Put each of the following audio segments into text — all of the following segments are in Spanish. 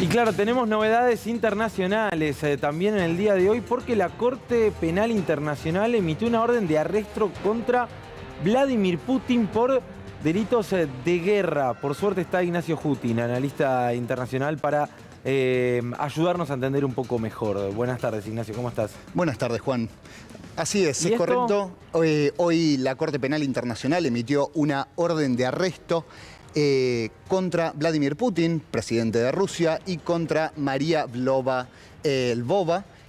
Y claro, tenemos novedades internacionales también en el día de hoy porque la Corte Penal Internacional emitió una orden de arresto contra Vladimir Putin por delitos de guerra. Por suerte está Ignacio Jutin, analista internacional, para ayudarnos a entender un poco mejor. Buenas tardes, Ignacio, ¿cómo estás? Buenas tardes, Juan. Así es correcto. Hoy la Corte Penal Internacional emitió una orden de arresto contra Vladimir Putin, presidente de Rusia, y contra María Lvova,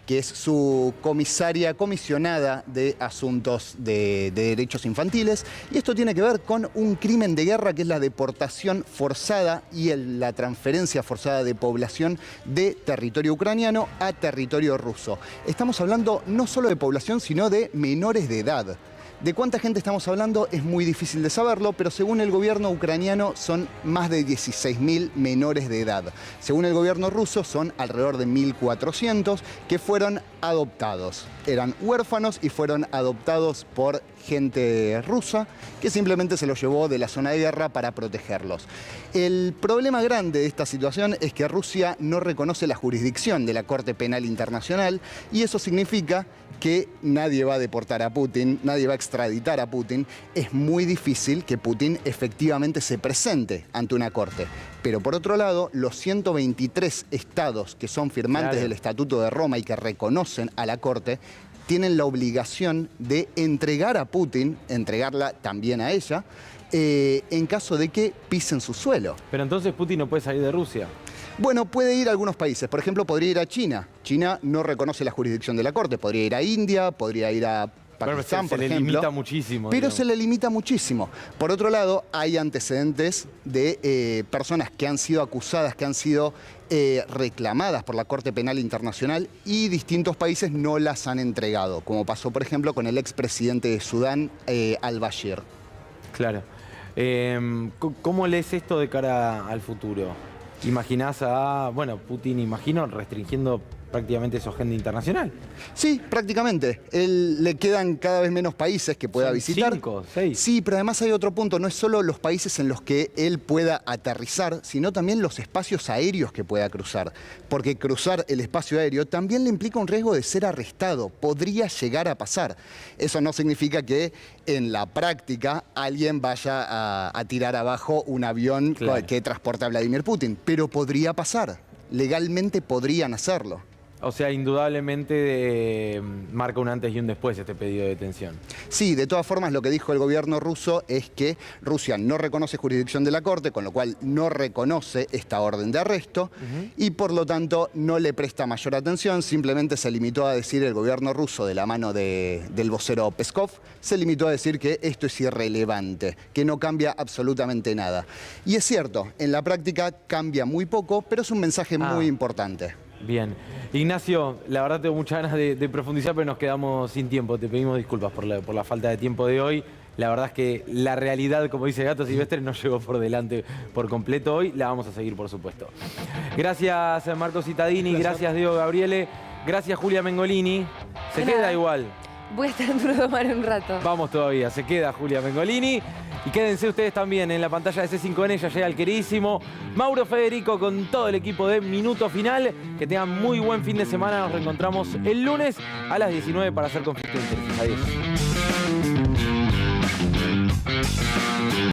que es su comisionada de asuntos de derechos infantiles. Y esto tiene que ver con un crimen de guerra, que es la deportación forzada y la transferencia forzada de población de territorio ucraniano a territorio ruso. Estamos hablando no solo de población, sino de menores de edad. ¿De cuánta gente estamos hablando? Es muy difícil de saberlo, pero según el gobierno ucraniano son más de 16.000 menores de edad. Según el gobierno ruso son alrededor de 1.400 que fueron adoptados. Eran huérfanos y fueron adoptados por gente rusa que simplemente se los llevó de la zona de guerra para protegerlos. El problema grande de esta situación es que Rusia no reconoce la jurisdicción de la Corte Penal Internacional, y eso significa que nadie va a deportar a Putin, nadie va a extraditar a Putin. Es muy difícil que Putin efectivamente se presente ante una corte. Pero por otro lado, los 123 estados que son firmantes del Estatuto de Roma y que reconocen a la corte, tienen la obligación de entregar a Putin, entregarla también a ella, en caso de que pisen su suelo. Pero entonces Putin no puede salir de Rusia. Bueno, puede ir a algunos países. Por ejemplo, podría ir a China. China no reconoce la jurisdicción de la Corte. Podría ir a India, podría ir a Pakistán, por ejemplo. Se le limita muchísimo. Pero se le limita muchísimo. Por otro lado, hay antecedentes de personas que han sido acusadas, que han sido reclamadas por la Corte Penal Internacional, y distintos países no las han entregado, como pasó, por ejemplo, con el expresidente de Sudán, al-Bashir. Claro. ¿Cómo lees esto de cara al futuro? ¿Imaginás a, Putin, imagino, restringiendo prácticamente su agenda internacional? Sí, prácticamente. Le quedan cada vez menos países que pueda visitar. 5, 6. Sí, pero además hay otro punto. No es solo los países en los que él pueda aterrizar, sino también los espacios aéreos que pueda cruzar. Porque cruzar el espacio aéreo también le implica un riesgo de ser arrestado. Podría llegar a pasar. Eso no significa que en la práctica alguien vaya a tirar abajo un avión que transporta a Vladimir Putin. Pero podría pasar. Legalmente podrían hacerlo. O sea, indudablemente marca un antes y un después este pedido de detención. Sí, de todas formas, lo que dijo el gobierno ruso es que Rusia no reconoce jurisdicción de la Corte, con lo cual no reconoce esta orden de arresto, y por lo tanto no le presta mayor atención. Simplemente se limitó a decir, el gobierno ruso, de la mano del vocero Peskov, se limitó a decir que esto es irrelevante, que no cambia absolutamente nada. Y es cierto, en la práctica cambia muy poco, pero es un mensaje muy importante. Bien. Ignacio, la verdad tengo muchas ganas de profundizar, pero nos quedamos sin tiempo. Te pedimos disculpas por la falta de tiempo de hoy. La verdad es que la realidad, como dice Gato Silvestre, no llegó por delante por completo hoy. La vamos a seguir, por supuesto. Gracias, Marco Cittadini. Gracias, Diego Gabriele. Gracias, Julia Mengolini. Se queda igual. Voy a estar en Prudomar un rato. Vamos todavía. Se queda Julia Mengolini. Y quédense ustedes también en la pantalla de C5N, ya llega el queridísimo Mauro Federico con todo el equipo de Minuto Final. Que tengan muy buen fin de semana. Nos reencontramos el lunes a las 19 para hacer Conflicto de Intereses. Adiós.